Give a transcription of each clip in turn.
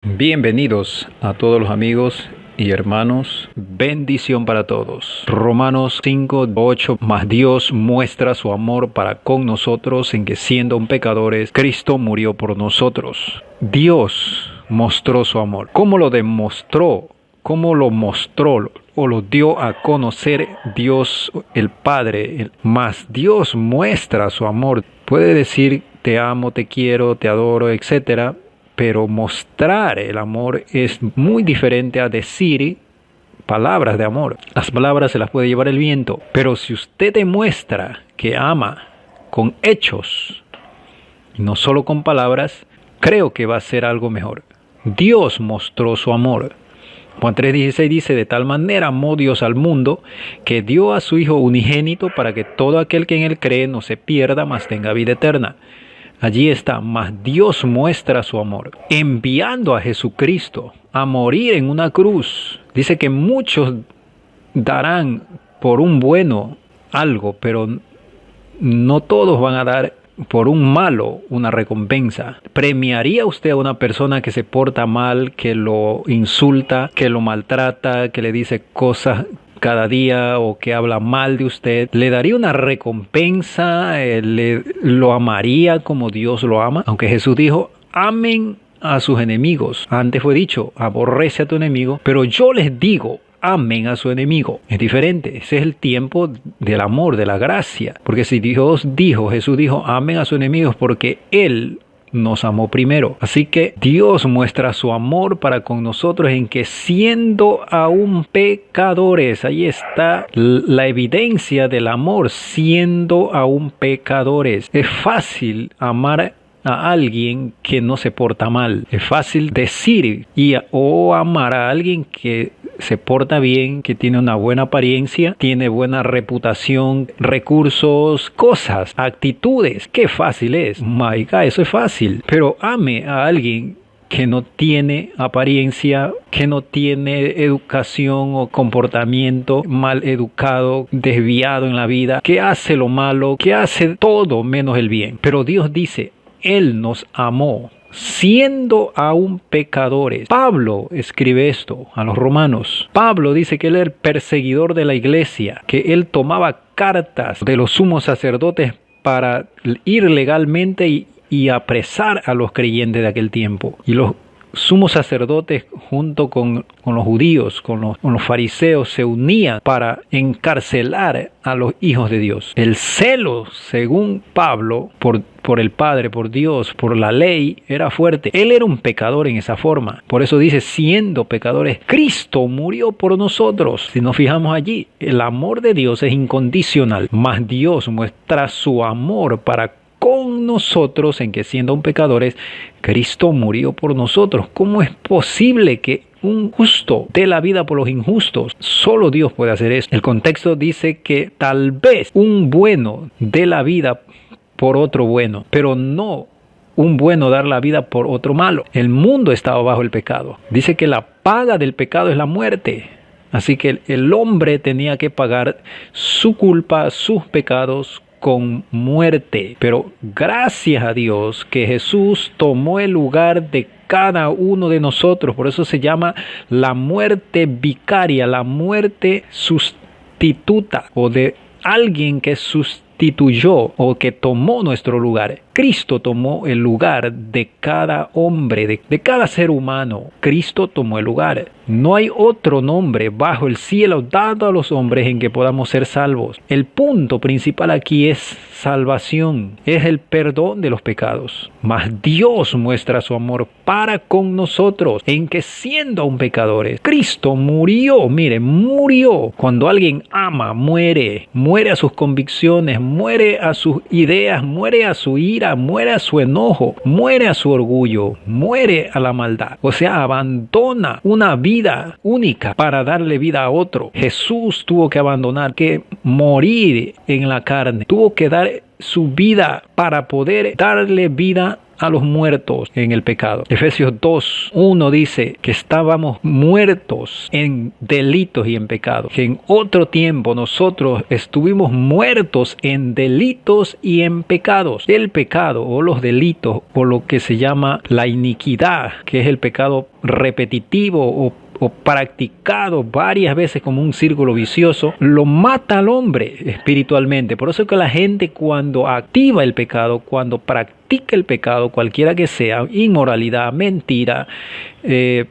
Bienvenidos a todos los amigos y hermanos. Bendición para todos. Romanos 5:8. Mas Dios muestra su amor para con nosotros en que siendo aún pecadores, Cristo murió por nosotros. Dios mostró su amor. ¿Cómo lo demostró? ¿Cómo lo mostró o lo dio a conocer Dios el Padre? Mas Dios muestra su amor. Puede decir te amo, te quiero, te adoro, etcétera. Pero mostrar el amor es muy diferente a decir palabras de amor. Las palabras se las puede llevar el viento. Pero si usted demuestra que ama con hechos y no solo con palabras, creo que va a ser algo mejor. Dios mostró su amor. Juan 3:16 dice, de tal manera amó Dios al mundo, que dio a su Hijo unigénito para que todo aquel que en él cree no se pierda, mas tenga vida eterna. Allí está, mas Dios muestra su amor, enviando a Jesucristo a morir en una cruz. Dice que muchos darán por un bueno algo, pero no todos van a dar por un malo una recompensa. ¿Premiaría usted a una persona que se porta mal, que lo insulta, que lo maltrata, que le dice cosas cada día o que habla mal de usted? ¿Le daría una recompensa? ¿Lo amaría como Dios lo ama? Aunque Jesús dijo, amen a sus enemigos. Antes fue dicho, aborrece a tu enemigo, pero yo les digo, amen a su enemigo. Es diferente. Ese es el tiempo del amor, de la gracia. Porque si Jesús dijo, amen a sus enemigos porque Él nos amó primero. Así que Dios muestra su amor para con nosotros en que siendo aún pecadores, ahí está la evidencia del amor, siendo aún pecadores. Es fácil amar a alguien que no se porta mal. Es fácil decir o amar a alguien que se porta bien, que tiene una buena apariencia, tiene buena reputación, recursos, cosas, actitudes. Qué fácil es. My God, eso es fácil. Pero ame a alguien que no tiene apariencia, que no tiene educación o comportamiento, mal educado, desviado en la vida, que hace lo malo, que hace todo menos el bien. Pero Dios dice, Él nos amó siendo aún pecadores. Pablo escribe esto a los romanos. Pablo dice que él era el perseguidor de la iglesia, que él tomaba cartas de los sumos sacerdotes para ir legalmente y apresar a los creyentes de aquel tiempo. Y los sumos sacerdotes junto con los judíos, con los fariseos, se unían para encarcelar a los hijos de Dios. El celo, según Pablo, por el Padre, por Dios, por la ley, era fuerte. Él era un pecador en esa forma. Por eso dice, siendo pecadores, Cristo murió por nosotros. Si nos fijamos allí, el amor de Dios es incondicional, mas Dios muestra su amor para con nosotros en que siendo aún pecadores, Cristo murió por nosotros. ¿Cómo es posible que un justo dé la vida por los injustos? Solo Dios puede hacer eso. El contexto dice que tal vez un bueno dé la vida por otro bueno, pero no un bueno dar la vida por otro malo. El mundo estaba bajo el pecado. Dice que la paga del pecado es la muerte. Así que el hombre tenía que pagar su culpa, sus pecados con muerte. Pero gracias a Dios que Jesús tomó el lugar de cada uno de nosotros. Por eso se llama la muerte vicaria, la muerte sustituta, o de alguien que sustituyó o que tomó nuestro lugar. Cristo tomó el lugar de cada hombre, de cada ser humano. Cristo tomó el lugar. No hay otro nombre bajo el cielo dado a los hombres en que podamos ser salvos. El punto principal aquí es salvación, es el perdón de los pecados. Mas Dios muestra su amor para con nosotros en que siendo aún pecadores, Cristo murió. Mire, murió. Cuando alguien ama, muere a sus convicciones, muere a sus ideas, muere a su ira, muere a su enojo, muere a su orgullo, muere a la maldad. O sea, abandona una vida única para darle vida a otro. Jesús tuvo que abandonar, que morir en la carne. Tuvo que dar su vida para poder darle vida a los muertos en el pecado. Efesios 2:1 dice que estábamos muertos en delitos y en pecados, que en otro tiempo nosotros estuvimos muertos en delitos y en pecados. El pecado o los delitos o lo que se llama la iniquidad, que es el pecado repetitivo o practicado varias veces como un círculo vicioso, lo mata al hombre espiritualmente. Por eso es que la gente, cuando activa el pecado, cuando practica el pecado, cualquiera que sea, inmoralidad, mentira,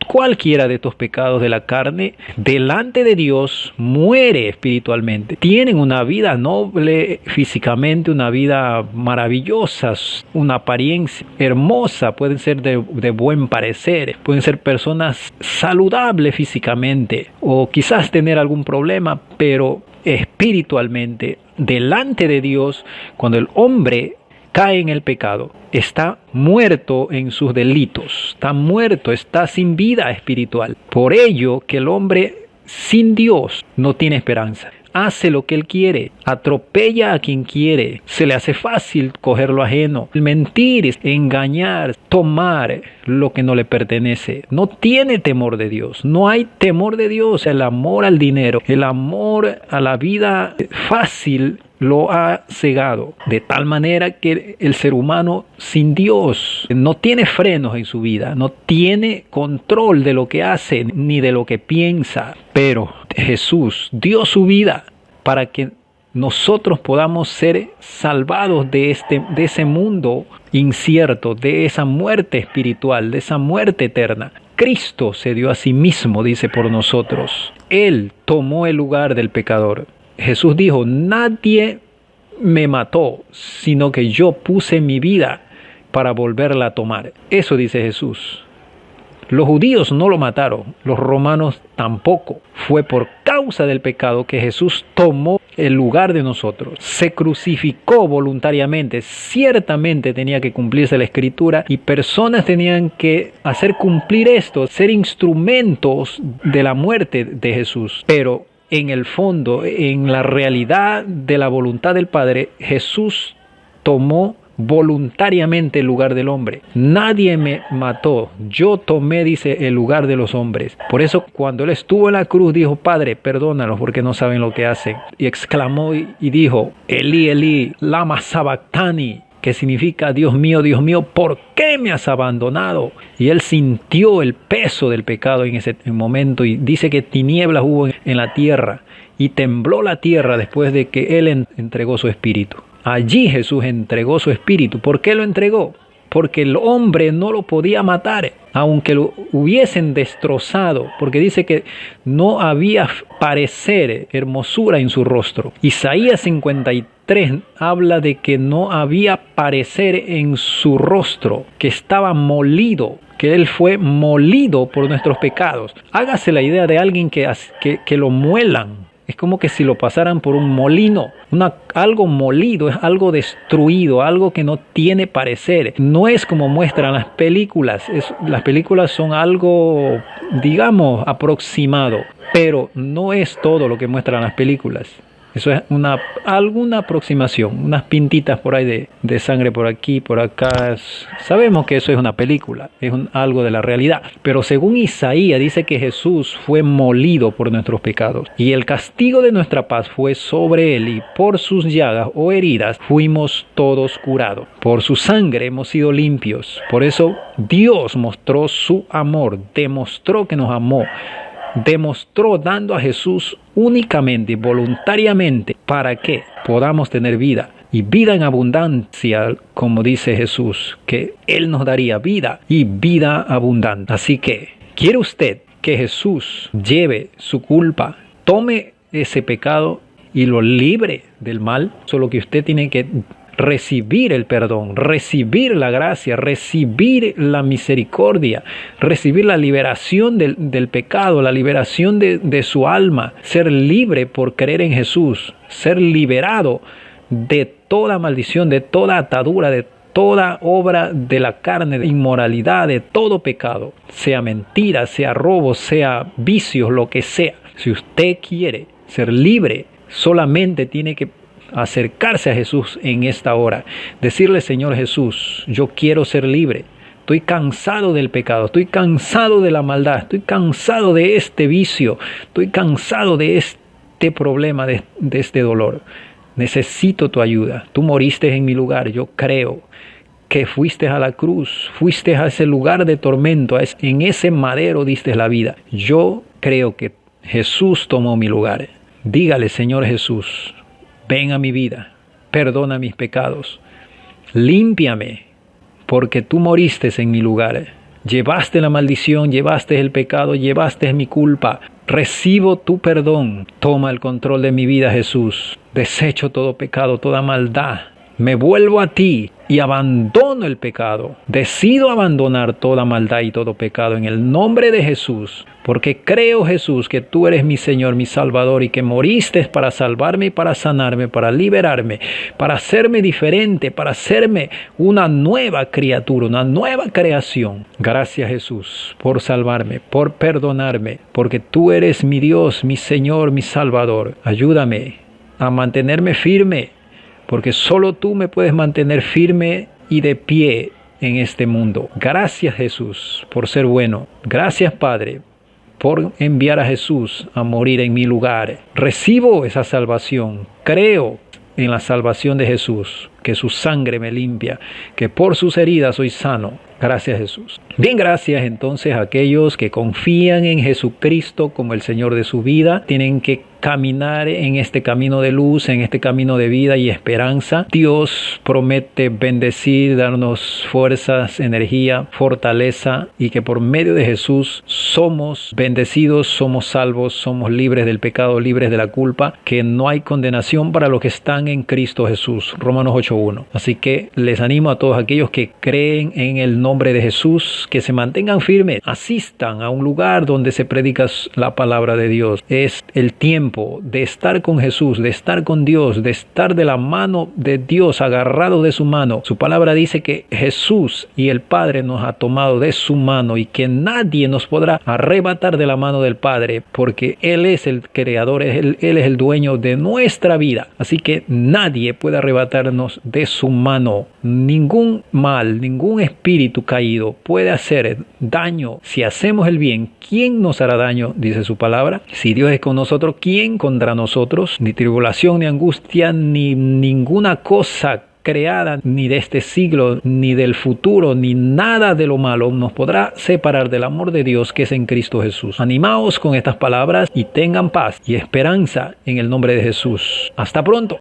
cualquiera de estos pecados de la carne, delante de Dios muere espiritualmente. Tienen una vida noble físicamente, una vida maravillosa, una apariencia hermosa, pueden ser de buen parecer, pueden ser personas saludables físicamente o quizás tener algún problema, pero espiritualmente, delante de Dios, cuando el hombre cae en el pecado, está muerto en sus delitos, está muerto, está sin vida espiritual. Por ello que el hombre sin Dios no tiene esperanza. Hace lo que él quiere, atropella a quien quiere, se le hace fácil coger lo ajeno, mentir, engañar, tomar lo que no le pertenece. No tiene temor de Dios, no hay temor de Dios. El amor al dinero, el amor a la vida fácil lo ha cegado, de tal manera que el ser humano sin Dios no tiene frenos en su vida, no tiene control de lo que hace ni de lo que piensa. Pero Jesús dio su vida para que nosotros podamos ser salvados de ese mundo incierto, de esa muerte espiritual, de esa muerte eterna. Cristo se dio a sí mismo, dice, por nosotros. Él tomó el lugar del pecador. Jesús dijo: nadie me mató, sino que yo puse mi vida para volverla a tomar. Eso dice Jesús. Los judíos no lo mataron, los romanos tampoco. Fue por causa del pecado que Jesús tomó el lugar de nosotros. Se crucificó voluntariamente. Ciertamente tenía que cumplirse la Escritura y personas tenían que hacer cumplir esto, ser instrumentos de la muerte de Jesús. Pero en el fondo, en la realidad de la voluntad del Padre, Jesús tomó voluntariamente el lugar del hombre. Nadie me mató, yo tomé, dice, el lugar de los hombres. Por eso cuando él estuvo en la cruz dijo: Padre, perdónalos porque no saben lo que hacen. Y exclamó y dijo: Elí, Elí, lama sabactani, que significa: Dios mío, ¿por qué me has abandonado? Y él sintió el peso del pecado en ese momento, y dice que tinieblas hubo en la tierra y tembló la tierra después de que él entregó su espíritu. Allí Jesús entregó su espíritu. ¿Por qué lo entregó? Porque el hombre no lo podía matar, aunque lo hubiesen destrozado, porque dice que no había parecer, hermosura en su rostro. Isaías 53 habla de que no había parecer en su rostro, que estaba molido, que él fue molido por nuestros pecados. Hágase la idea de alguien que lo muelan. Es como que si lo pasaran por un molino. Algo molido es algo destruido, algo que no tiene parecer. No es como muestran las películas. Las películas son algo, digamos, aproximado, pero no es todo lo que muestran las películas. Eso es alguna aproximación, unas pintitas por ahí de sangre por aquí, por acá. Sabemos que eso es una película, es algo de la realidad. Pero según Isaías dice que Jesús fue molido por nuestros pecados y el castigo de nuestra paz fue sobre él, y por sus llagas o heridas fuimos todos curados. Por su sangre hemos sido limpios. Por eso Dios mostró su amor, demostró que nos amó. Demostró dando a Jesús únicamente y voluntariamente para que podamos tener vida y vida en abundancia, como dice Jesús, que Él nos daría vida y vida abundante. Así que, ¿quiere usted que Jesús lleve su culpa, tome ese pecado y lo libre del mal? Solo que usted tiene que recibir el perdón, recibir la gracia, recibir la misericordia, recibir la liberación del pecado, la liberación de su alma, ser libre por creer en Jesús, ser liberado de toda maldición, de toda atadura, de toda obra de la carne, de inmoralidad, de todo pecado, sea mentira, sea robo, sea vicios, lo que sea. Si usted quiere ser libre, solamente tiene que acercarse a Jesús en esta hora. Decirle: Señor Jesús, yo quiero ser libre. Estoy cansado del pecado, estoy cansado de la maldad, estoy cansado de este vicio, estoy cansado de este problema, de este dolor. Necesito tu ayuda. Tú moriste en mi lugar. Yo creo que fuiste a la cruz, fuiste a ese lugar de tormento, en ese madero diste la vida. Yo creo que Jesús tomó mi lugar. Dígale: Señor Jesús, ven a mi vida, perdona mis pecados, límpiame, porque tú moriste en mi lugar. Llevaste la maldición, llevaste el pecado, llevaste mi culpa. Recibo tu perdón. Toma el control de mi vida, Jesús. Desecho todo pecado, toda maldad. Me vuelvo a ti y abandono el pecado. Decido abandonar toda maldad y todo pecado en el nombre de Jesús. Porque creo, Jesús, que tú eres mi Señor, mi Salvador, y que moriste para salvarme y para sanarme, para liberarme, para hacerme diferente, para hacerme una nueva criatura, una nueva creación. Gracias, Jesús, por salvarme, por perdonarme, porque tú eres mi Dios, mi Señor, mi Salvador. Ayúdame a mantenerme firme, porque solo tú me puedes mantener firme y de pie en este mundo. Gracias, Jesús, por ser bueno. Gracias, Padre, por enviar a Jesús a morir en mi lugar. Recibo esa salvación. Creo en la salvación de Jesús, que su sangre me limpia, que por sus heridas soy sano. Gracias, Jesús. Bien, gracias entonces a aquellos que confían en Jesucristo como el Señor de su vida. Tienen que caminar en este camino de luz, en este camino de vida y esperanza. Dios promete bendecir, darnos fuerzas, energía, fortaleza, y que por medio de Jesús somos bendecidos, somos salvos, somos libres del pecado, libres de la culpa, que no hay condenación para los que están en Cristo Jesús. Romanos 8:1. Así que les animo a todos aquellos que creen en el nombre de Jesús, que se mantengan firmes, asistan a un lugar donde se predica la palabra de Dios. Es el tiempo de estar con Jesús, de estar con Dios, de estar de la mano de Dios, agarrado de su mano. Su palabra dice que Jesús y el Padre nos ha tomado de su mano y que nadie nos podrá arrebatar de la mano del Padre, porque Él es el creador, Él es el dueño de nuestra vida. Así que nadie puede arrebatarnos de su mano. Ningún mal, ningún espíritu caído puede hacer daño. Si hacemos el bien, ¿quién nos hará daño? Dice su palabra. Si Dios es con nosotros, ¿quién contra nosotros? Ni tribulación, ni angustia, ni ninguna cosa creada, ni de este siglo, ni del futuro, ni nada de lo malo nos podrá separar del amor de Dios que es en Cristo Jesús. Animaos con estas palabras y tengan paz y esperanza en el nombre de Jesús. Hasta pronto.